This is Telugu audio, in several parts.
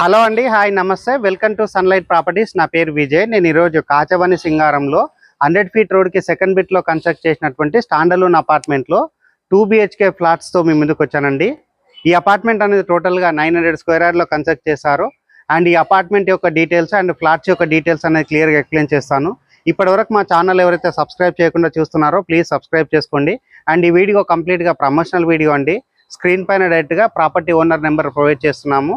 హలో అండి, హాయ్ నమస్తే, వెల్కమ్ టు సన్లైట్ ప్రాపర్టీస్. నా పేరు విజయ్. నేను ఈరోజు కాచవని సింగారంలో 100 ఫీట్ రోడ్కి సెకండ్ బిట్లో కన్స్ట్రక్ట్ చేసినటువంటి స్టాండర్లోన్ అపార్ట్మెంట్లో 2 BHK ఫ్లాట్స్తో మీ ముందుకు వచ్చానండి. ఈ అపార్ట్మెంట్ అనేది టోటల్గా 900 స్క్వేర్ యార్డ్లో కన్స్ట్రక్ట్ చేశారు. అండ్ ఈ అపార్ట్మెంట్ యొక్క డీటెయిల్స్ అండ్ ఫ్లాట్స్ యొక్క డీటెయిల్స్ అనేది క్లియర్గా ఎక్స్ప్లెయిన్ చేస్తాను. ఇప్పటివరకు మా ఛానల్ ఎవరైతే సబ్స్క్రైబ్ చేయకుండా చూస్తున్నారో ప్లీజ్ సబ్స్క్రైబ్ చేసుకోండి. అండ్ ఈ వీడియో కంప్లీట్గా ప్రమోషనల్ వీడియో అండి. స్క్రీన్ పైన డైరెక్ట్గా ప్రాపర్టీ ఓనర్ నెంబర్ ప్రొవైడ్ చేస్తున్నాము.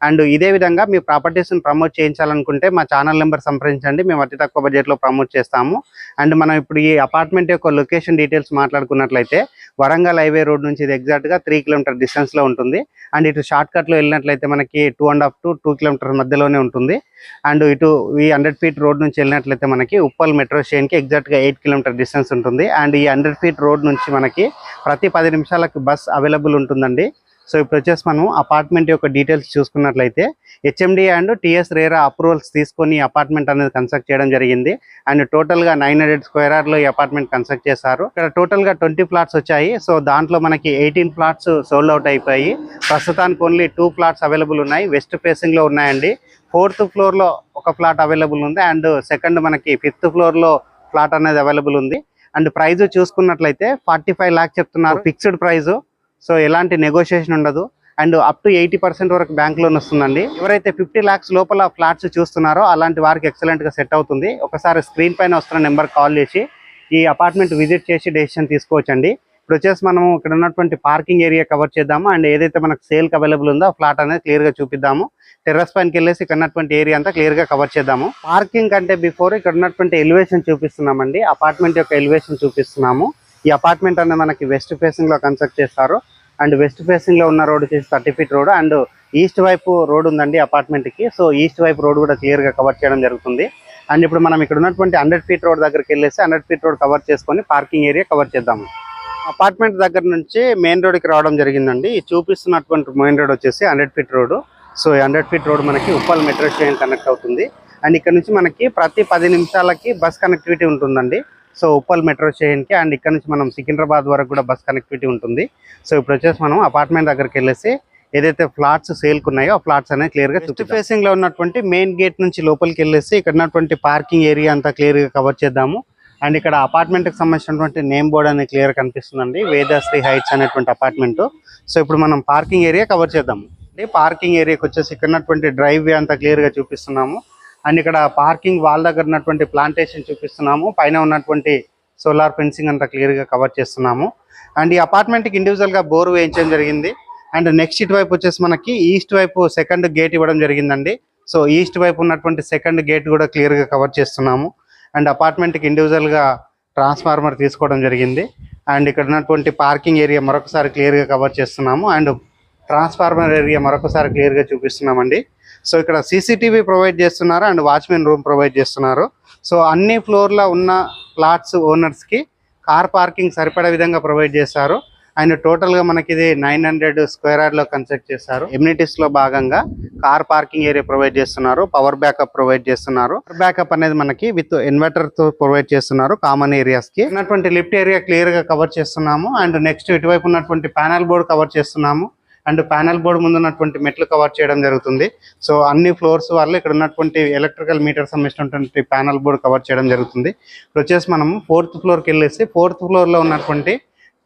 అండ్ ఇదే విధంగా మీ ప్రాపర్టీస్ని ప్రమోట్ చేయించాలనుకుంటే మా ఛానల్ నెంబర్ సంప్రదించండి. మేము అతి తక్కువ బడ్జెట్లో ప్రమోట్ చేస్తాము. అండ్ మనం ఇప్పుడు ఈ అపార్ట్మెంట్ యొక్క లొకేషన్ డీటెయిల్స్ మాట్లాడుకున్నట్లయితే వరంగల్ హైవే రోడ్ నుంచి ఇది ఎగ్జాక్ట్గా 3 కిలోమీటర్ డిస్టెన్స్లో ఉంటుంది. అండ్ ఇటు షార్ట్ కట్లో వెళ్ళినట్లయితే మనకి 2.5 to 2 కిలోమీటర్ మధ్యలోనే ఉంటుంది. అండ్ ఇటు ఈ 100 ఫీట్ రోడ్ నుంచి వెళ్ళినట్లయితే మనకి ఉప్పల్ మెట్రో స్టేషన్కి ఎగ్జాక్ట్గా 8 కిలోమీటర్ డిస్టెన్స్ ఉంటుంది. అండ్ ఈ 100 ఫీట్ రోడ్ నుంచి మనకి ప్రతి 10 నిమిషాలకు బస్ అవైలబుల్ ఉంటుందండి. సో ఇప్పుడు వచ్చేసి మనం అపార్ట్మెంట్ యొక్క డీటెయిల్స్ చూసుకున్నట్లయితే HMD and TS RERA approvals తీసుకొని అపార్ట్మెంట్ అనేది కన్స్ట్రక్ట్ చేయడం జరిగింది. అండ్ టోటల్గా 900 స్క్వేర్ యార్డ్లో ఈ అపార్ట్మెంట్ కన్స్ట్రక్ట్ చేశారు. ఇక్కడ టోటల్గా 20 ఫ్లాట్స్ వచ్చాయి. సో దాంట్లో మనకి 18 ఫ్లాట్స్ సోల్డ్ అవుట్ అయిపోయి ప్రస్తుతానికి ఓన్లీ 2 ఫ్లాట్స్ అవైలబుల్ ఉన్నాయి. వెస్ట్ ఫేసింగ్లో ఉన్నాయండి. 4th ఫ్లోర్లో ఒక ఫ్లాట్ అవైలబుల్ ఉంది. అండ్ సెకండ్ మనకి 5th ఫ్లోర్లో ఫ్లాట్ అనేది అవైలబుల్ ఉంది. అండ్ ప్రైజ్ చూసుకున్నట్లయితే 45 lakhs చెప్తున్నారు ఫిక్స్డ్ ప్రైజు. సో ఎలాంటి నెగోషియేషన్ ఉండదు. అండ్ అప్ టు 80% వరకు బ్యాంక్ లోన్ వస్తుందండి. ఎవరైతే 50 lakhs లోపల ఫ్లాట్స్ చూస్తున్నారో అలాంటి వారికి ఎక్సలెంట్గా సెట్ అవుతుంది. ఒకసారి స్క్రీన్ పైన వస్తున్న నెంబర్ కాల్ చేసి ఈ అపార్ట్మెంట్ విజిట్ చేసి డెసిషన్ తీసుకోవచ్చండి. ఇప్పుడు వచ్చేసి మనం ఇక్కడ ఉన్నటువంటి పార్కింగ్ ఏరియా కవర్ చేద్దాము. అండ్ ఏదైతే మనకు సేల్కి అవైలబుల్ ఉందో ఆ ఫ్లాట్ అనేది క్లియర్గా చూపిద్దాము. టెర్రస్ పైనకి వెళ్ళేసి ఇక్కడ ఉన్నటువంటి ఏరియా అంతా క్లియర్గా కవర్ చేద్దాము. పార్కింగ్ కంటే బిఫోర్ ఇక్కడ ఉన్నటువంటి ఎలివేషన్ చూపిస్తున్నామండి. అపార్ట్మెంట్ యొక్క ఎలివేషన్ చూపిస్తున్నాము. ఈ అపార్ట్మెంట్ అనేది మనకి వెస్ట్ ఫేసింగ్లో కన్స్ట్రక్ట్ చేస్తారు. అండ్ వెస్ట్ ఫేసింగ్లో ఉన్న రోడ్ వచ్చేసి 30 ఫీట్ రోడ్. అండ్ ఈస్ట్ వైపు రోడ్ ఉందండి అపార్ట్మెంట్కి. సో ఈస్ట్ వైపు రోడ్ కూడా క్లియర్గా కవర్ చేయడం జరుగుతుంది. అండ్ ఇప్పుడు మనం ఇక్కడ ఉన్నటువంటి 100 ఫీట్ రోడ్ దగ్గరికి వెళ్ళేసి 100 ఫీట్ రోడ్ కవర్ చేసుకొని పార్కింగ్ ఏరియా కవర్ చేద్దాము. అపార్ట్మెంట్ దగ్గర నుంచి మెయిన్ రోడ్కి రావడం జరిగిందండి. ఈ చూపిస్తున్నటువంటి మెయిన్ రోడ్ వచ్చేసి 100 ఫీట్ రోడ్. సో ఈ 100 ఫీట్ రోడ్ మనకి ఉప్పల్ మెట్రో స్టేషన్ కనెక్ట్ అవుతుంది. అండ్ ఇక్కడ నుంచి మనకి ప్రతి 10 నిమిషాలకి బస్ కనెక్టివిటీ ఉంటుందండి. సో ఉప్పల్ మెట్రో స్టేషన్కి. అండ్ ఇక్కడ నుంచి మనం సికింద్రాబాద్ వరకు కూడా బస్ కనెక్టివిటీ ఉంటుంది. సో ఇప్పుడు వచ్చేసి మనం అపార్ట్మెంట్ దగ్గరికి వెళ్ళేసి ఏదైతే ఫ్లాట్స్ సేల్కి ఉన్నాయో ఆ ఫ్లాట్స్ అనేది క్లియర్గా వెస్ట్ ఫేసింగ్లో ఉన్నటువంటి మెయిన్ గేట్ నుంచి లోపలికి వెళ్ళేసి ఇక్కడ ఉన్నటువంటి పార్కింగ్ ఏరియా అంతా క్లియర్గా కవర్ చేద్దాము. అండ్ ఇక్కడ అపార్ట్మెంట్కి సంబంధించినటువంటి నేమ్ బోర్డ్ అనేది క్లియర్ కనిపిస్తుందండి. వేదాశ్రీ హైట్స్ అనేటువంటి అపార్ట్మెంట్. సో ఇప్పుడు మనం పార్కింగ్ ఏరియా కవర్ చేద్దాము. పార్కింగ్ ఏరియాకి వచ్చేసి ఇక్కడ ఉన్నటువంటి డ్రైవ్ వే అంతా క్లియర్గా చూపిస్తున్నాము. అండ్ ఇక్కడ పార్కింగ్ వాల్ దగ్గర ఉన్నటువంటి ప్లాంటేషన్ చూపిస్తున్నాము. పైన ఉన్నటువంటి సోలార్ ఫెన్సింగ్ అంతా క్లియర్గా కవర్ చేస్తున్నాము. అండ్ ఈ అపార్ట్మెంట్కి ఇండివిజువల్గా బోర్ వేయించడం జరిగింది. అండ్ నెక్స్ట్ ఇటు వైపు వచ్చేసి మనకి ఈస్ట్ వైపు సెకండ్ గేట్ ఇవ్వడం జరిగిందండి. సో ఈస్ట్ వైపు ఉన్నటువంటి సెకండ్ గేట్ కూడా క్లియర్గా కవర్ చేస్తున్నాము. అండ్ అపార్ట్మెంట్కి ఇండివిజువల్గా ట్రాన్స్ఫార్మర్ తీసుకోవడం జరిగింది. అండ్ ఇక్కడ ఉన్నటువంటి పార్కింగ్ ఏరియా మరొకసారి క్లియర్గా కవర్ చేస్తున్నాము. అండ్ ట్రాన్స్ఫార్మర్ ఏరియా మరొకసారి క్లియర్గా చూపిస్తున్నామండి. సో ఇక్కడ CCTV ప్రొవైడ్ చేస్తున్నారు. అండ్ వాచ్మెన్ రూమ్ ప్రొవైడ్ చేస్తున్నారు. సో అన్ని ఫ్లోర్లో ఉన్న ఫ్లాట్స్ ఓనర్స్కి కార్ పార్కింగ్ సరిపడే విధంగా ప్రొవైడ్ చేస్తారు. అండ్ టోటల్గా మనకి ఇది 900 స్క్వేర్ యార్డ్లో కన్స్ట్రక్ట్ చేస్తారు. ఎమ్యూనిటీస్లో భాగంగా కార్ పార్కింగ్ ఏరియా ప్రొవైడ్ చేస్తున్నారు. పవర్ బ్యాకప్ ప్రొవైడ్ చేస్తున్నారు. పవర్ బ్యాకప్ అనేది మనకి విత్ ఇన్వర్టర్తో ప్రొవైడ్ చేస్తున్నారు కామన్ ఏరియాస్కి. ఉన్నటువంటి లిఫ్ట్ ఏరియా క్లియర్గా కవర్ చేస్తున్నాము. అండ్ నెక్స్ట్ ఇటువైపు ఉన్నటువంటి ప్యానల్ బోర్డ్ కవర్ చేస్తున్నాము. అండ్ ప్యానల్ బోర్డు ముందు ఉన్నటువంటి మెట్లు కవర్ చేయడం జరుగుతుంది. సో అన్ని ఫ్లోర్స్ వాళ్ళు ఇక్కడ ఉన్నటువంటి ఎలక్ట్రికల్ మీటర్ సంబంధించినటువంటి ప్యానల్ బోర్డు కవర్ చేయడం జరుగుతుంది. ఇప్పుడు వచ్చేసి మనము 4th ఫ్లోర్కి వెళ్ళేసి 4th ఫ్లోర్లో ఉన్నటువంటి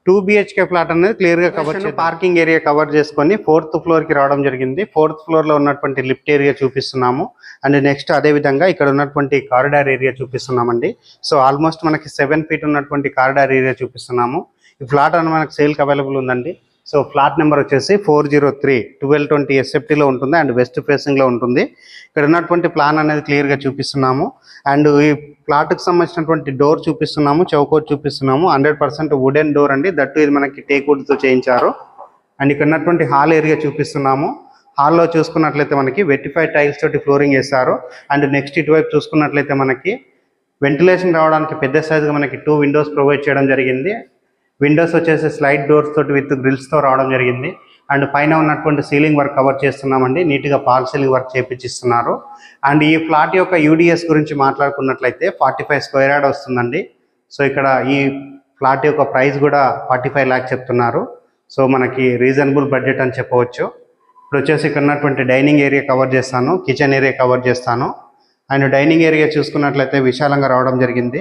2 BHK ఫ్లాట్ అనేది క్లియర్గా కవర్ చేసి పార్కింగ్ ఏరియా కవర్ చేసుకొని 4th ఫ్లోర్కి రావడం జరిగింది. 4th ఫ్లోర్లో ఉన్నటువంటి లిఫ్ట్ ఏరియా చూపిస్తున్నాము. అండ్ నెక్స్ట్ అదేవిధంగా ఇక్కడ ఉన్నటువంటి కారిడార్ ఏరియా చూపిస్తున్నామండి. సో ఆల్మోస్ట్ మనకి 7 ఫీట్ ఉన్నటువంటి కారిడార్ ఏరియా చూపిస్తున్నాము. ఈ ఫ్లాట్ అని మనకు సేల్కి అవైలబుల్ ఉందండి. సో ఫ్లాట్ నెంబర్ వచ్చేసి 403 1220 SFTలో ఉంటుంది. అండ్ వెస్ట్ ఫేసింగ్లో ఉంటుంది. ఇక్కడ ఉన్నటువంటి ప్లాన్ అనేది క్లియర్గా చూపిస్తున్నాము. అండ్ ఈ ఫ్లాట్కి సంబంధించినటువంటి డోర్ చూపిస్తున్నాము. చౌకోట్ చూపిస్తున్నాము. 100% వుడెన్ డోర్ అండి. దట్టు ఇది మనకి టేక్ వుడ్తో చేయించారు. అండ్ ఇక్కడ ఉన్నటువంటి హాల్ ఏరియా చూపిస్తున్నాము. హాల్లో చూసుకున్నట్లయితే మనకి వెట్టిఫైడ్ టైల్స్ తోటి ఫ్లోరింగ్ వేస్తారు. అండ్ నెక్స్ట్ ఇటువైపు చూసుకున్నట్లయితే మనకి వెంటిలేషన్ రావడానికి పెద్ద సైజుగా మనకి 2 విండోస్ ప్రొవైడ్ చేయడం జరిగింది. విండోస్ వచ్చేసి స్లైడ్ డోర్స్ తోటి విత్ గ్రిల్స్తో రావడం జరిగింది. అండ్ పైన ఉన్నటువంటి సీలింగ్ వర్క్ కవర్ చేస్తున్నామండి. నీట్గా పాల్ సీలింగ్ వర్క్ చేపించిస్తున్నారు. అండ్ ఈ ఫ్లాట్ యొక్క UDS గురించి మాట్లాడుకున్నట్లయితే 45 స్క్వేర్ యార్డ్ వస్తుందండి. సో ఇక్కడ ఈ ఫ్లాట్ యొక్క ప్రైస్ కూడా 45 lakhs చెప్తున్నారు. సో మనకి రీజనబుల్ బడ్జెట్ అని చెప్పవచ్చు. ఇప్పుడు వచ్చేసి ఇక్కడ ఉన్నటువంటి డైనింగ్ ఏరియా కవర్ చేస్తాను, కిచెన్ ఏరియా కవర్ చేస్తాను. అండ్ డైనింగ్ ఏరియా చూసుకున్నట్లయితే విశాలంగా రావడం జరిగింది.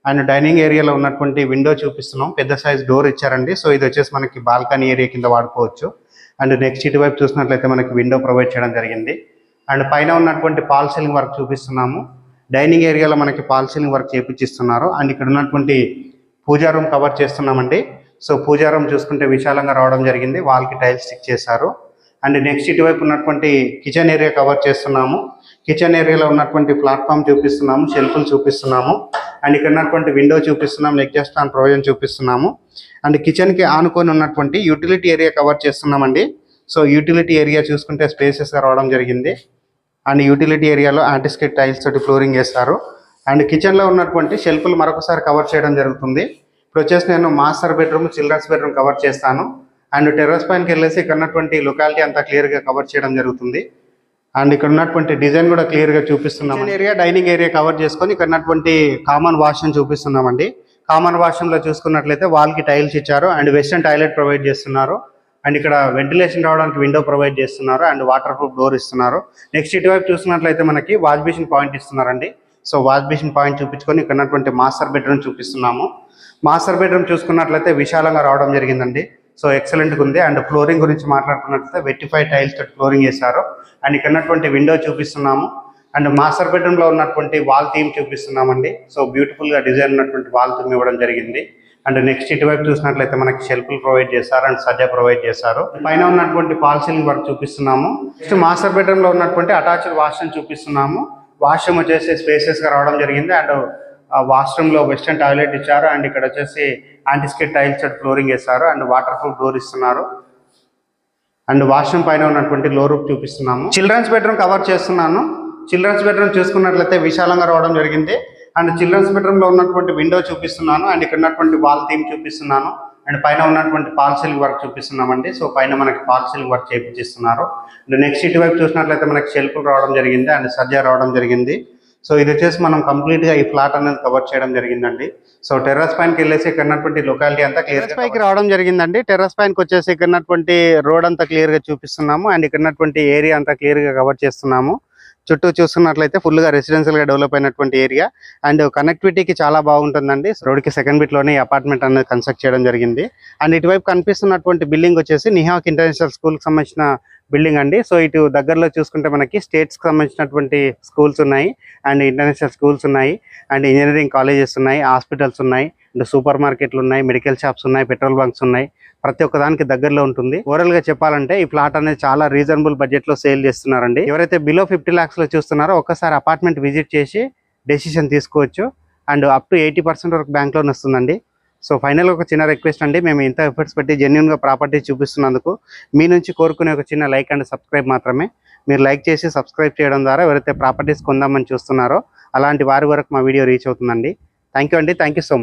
అండ్ డైనింగ్ ఏరియాలో ఉన్నటువంటి విండో చూపిస్తున్నాం, పెద్ద సైజ్ డోర్ ఇచ్చారండి. సో ఇది వచ్చేసి మనకి బాల్కనీ ఏరియా కింద వాడుకోవచ్చు. అండ్ నెక్స్ట్ ఇటువైపు చూసినట్లయితే మనకి విండో ప్రొవైడ్ చేయడం జరిగింది. అండ్ పైన ఉన్నటువంటి పాల్ సీలింగ్ వర్క్ చూపిస్తున్నాము. డైనింగ్ ఏరియాలో మనకి పాల్ సీలింగ్ వర్క్ చేపించిస్తున్నారు. అండ్ ఇక్కడ ఉన్నటువంటి పూజా రూమ్ కవర్ చేస్తున్నామండి. సో పూజా రూమ్ చూసుకుంటే విశాలంగా రావడం జరిగింది, వాల్కి టైల్స్ స్టిక్ చేశారు. అండ్ నెక్స్ట్ ఇటువైపు ఉన్నటువంటి కిచెన్ ఏరియా కవర్ చేస్తున్నాము. కిచెన్ ఏరియాలో ఉన్నటువంటి ప్లాట్ఫామ్ చూపిస్తున్నాము, షెల్ఫ్లు చూపిస్తున్నాము. అండ్ ఇక్కడ ఉన్నటువంటి విండో చూపిస్తున్నాము, ఎగ్జాస్ట్ ఫ్యాన్ ప్రొవిజన్ చూపిస్తున్నాము. అండ్ కిచెన్కి ఆనుకొని ఉన్నటువంటి యూటిలిటీ ఏరియా కవర్ చేస్తున్నామండి. సో యూటిలిటీ ఏరియా చూసుకుంటే స్పేసెస్గా రావడం జరిగింది. అండ్ యూటిలిటీ ఏరియాలో యాంటిస్కేట్ టైల్స్ తోటి ఫ్లోరింగ్ వేస్తారు. అండ్ కిచెన్లో ఉన్నటువంటి షెల్ఫ్లు మరొకసారి కవర్ చేయడం జరుగుతుంది. ఇప్పుడు వచ్చేసి నేను master bedroom, children's bedroom cover చేస్తాను. అండ్ టెర్రస్ పైనకి వెళ్ళేసి ఇక్కడ ఉన్నటువంటి లొకాలిటీ అంతా క్లియర్గా కవర్ చేయడం జరుగుతుంది. అండ్ ఇక్కడ ఉన్నటువంటి డిజైన్ కూడా క్లియర్గా చూపిస్తున్నాం. ఏరియా డైనింగ్ ఏరియా కవర్ చేసుకొని ఇక్కడ ఉన్నటువంటి కామన్ వాష్రూమ్ చూపిస్తున్నామండి. కామన్ వాష్రూమ్లో చూసుకున్నట్లయితే వాల్కి టైల్స్ ఇచ్చారు. అండ్ వెస్టర్న్ టాయిలెట్ ప్రొవైడ్ చేస్తున్నారు. అండ్ ఇక్కడ వెంటిలేషన్ రావడానికి విండో ప్రొవైడ్ చేస్తున్నారు. అండ్ వాటర్ ప్రూఫ్ డోర్ ఇస్తున్నారు. నెక్స్ట్ ఇటువైపు చూసుకున్నట్లయితే మనకి వాష్ బేసిన్ పాయింట్ ఇస్తున్నారండి. సో వాష్ బేసిన్ పాయింట్ చూపించుకొని ఇక్కడ ఉన్నటువంటి మాస్టర్ బెడ్రూమ్ చూపిస్తున్నాము. మాస్టర్ బెడ్రూమ్ చూసుకున్నట్లయితే విశాలంగా రావడం జరిగిందండి. సో ఎక్సలెంట్గా ఉంది. అండ్ ఫ్లోరింగ్ గురించి మాట్లాడుకున్నట్లయితే వెట్టిఫై టైల్స్ తోటి ఫ్లోరింగ్ చేశారు. అండ్ ఇక్కడ ఉన్నటువంటి విండో చూపిస్తున్నాము. అండ్ మాస్టర్ బెడ్రూమ్లో ఉన్నటువంటి వాల్ థీమ్ చూపిస్తున్నామండి. సో బ్యూటిఫుల్గా డిజైన్ ఉన్నటువంటి వాల్ థీమ్ ఇవ్వడం జరిగింది. అండ్ నెక్స్ట్ ఇటువైపు చూసినట్లయితే మనకి షెల్ఫ్లు ప్రొవైడ్ చేశారు. అండ్ సజ్జా ప్రొవైడ్ చేశారు. పైన ఉన్నటువంటి పాల్ సీలింగ్ వర్క్ చూపిస్తున్నాము. నెక్స్ట్ మాస్టర్ బెడ్రూమ్లో ఉన్నటువంటి అటాచ్డ్ వాష్రూమ్ చూపిస్తున్నాము. వాష్రూమ్ వచ్చేసి స్పేసెస్గా రావడం జరిగింది. అండ్ వాష్రూమ్లో వెస్టర్న్ టాయిలెట్ ఇచ్చారు. అండ్ ఇక్కడ వచ్చేసి యాంటిస్కేట్ టైల్స్ తోటి ఫ్లోరింగ్ వేస్తారు. అండ్ వాటర్ ప్రూఫ్ డోర్ ఇస్తున్నారు. అండ్ వాష్రూమ్ పైన ఉన్నటువంటి లో రూఫ్ చూపిస్తున్నాము. చిల్డ్రన్స్ బెడ్రూమ్ కవర్ చేస్తున్నాను. చిల్డ్రన్స్ బెడ్రూమ్ చూసుకున్నట్లయితే విశాలంగా రావడం జరిగింది. అండ్ చిల్డ్రన్స్ బెడ్రూమ్లో ఉన్నటువంటి విండో చూపిస్తున్నాను. అండ్ ఇక్కడ ఉన్నటువంటి వాల్ థీమ్ చూపిస్తున్నాను. అండ్ పైన ఉన్నటువంటి పాల్ సీలింగ్ వర్క్ చూపిస్తున్నామండి. సో పైన మనకి పాల్ సీలింగ్ వర్క్ చేయించిస్తున్నారు. అండ్ నెక్స్ట్ ఇటువైపు చూసినట్లయితే మనకి షెల్ఫ్లు రావడం జరిగింది. అండ్ సజ్జా రావడం జరిగింది. సో ఇది వచ్చేసి మనం కంప్లీట్గా ఈ ఫ్లాట్ అనేది కవర్ చేయడం జరిగిందండి. సో టెర్రస్ పైనకి వెళ్ళేసి ఇక్కడ ఉన్నటువంటి లొకాలిటీ అంతా క్లియర్ పైకి రావడం జరిగిందండి. టెర్రస్ పైనకి వచ్చేసి ఇక్కడ ఉన్నటువంటి రోడ్ అంతా క్లియర్గా చూపిస్తున్నాము. అండ్ ఇక్కడ ఉన్నటువంటి ఏరియా అంతా క్లియర్గా కవర్ చేస్తున్నాము. చుట్టూ చూస్తున్నట్లయితే ఫుల్గా రెసిడెన్షియల్గా డెవలప్ అయినటువంటి ఏరియా. అండ్ కనెక్టివిటీకి చాలా బాగుంటుందండి. రోడ్కి సెకండ్ బిట్లోనే అపార్ట్మెంట్ అనేది కన్స్ట్రక్ట్ చేయడం జరిగింది. అండ్ ఇటువైపు కనిపిస్తున్నటువంటి బిల్డింగ్ వచ్చేసి నిహాక్ ఇంటర్నేషనల్ స్కూల్కి సంబంధించిన బిల్డింగ్ అండి. సో ఇటు దగ్గరలో చూసుకుంటే మనకి స్టేట్స్కి సంబంధించినటువంటి స్కూల్స్ ఉన్నాయి. అండ్ ఇంటర్నేషనల్ స్కూల్స్ ఉన్నాయి. అండ్ ఇంజనీరింగ్ కాలేజెస్ ఉన్నాయి, హాస్పిటల్స్ ఉన్నాయి, అండ్ సూపర్ మార్కెట్లు ఉన్నాయి, మెడికల్ షాప్స్ ఉన్నాయి, పెట్రోల్ బంక్స్ ఉన్నాయి. ప్రతి ఒక్కదానికి దగ్గరలో ఉంటుంది. ఓవరాల్ గా చెప్పాలంటే ఈ ఫ్లాట్ అనేది చాలా రీజనబుల్ బడ్జెట్ లో సేల్ చేస్తున్నారండి. ఎవరైతే బిలో 50 lakhs లో చూస్తున్నారో ఒక్కసారి అపార్ట్మెంట్ విజిట్ చేసి డెసిషన్ తీసుకోవచ్చు. అండ్ అప్ టు 80% వరకు బ్యాంక్ లోన్ వస్తుందండి. సో ఫైనల్ ఒక చిన్న రిక్వెస్ట్ అండి, మేము ఇంత ఎఫర్ట్స్ పెట్టి జెన్యున్ గా ప్రాపర్టీ చూపిస్తున్నందుకు మీ నుంచి కోరుకునే ఒక చిన్న లైక్ అండ్ సబ్స్క్రైబ్ మాత్రమే. మీరు లైక్ చేసి సబ్స్క్రైబ్ చేయడం ద్వారా ఎవరైతే ప్రాపర్టీస్ కొందామని చూస్తున్నారో అలాంటి వారి వరకు మా వీడియో రీచ్ అవుతుందండి. థ్యాంక్ యూ అండి. Thank you so much.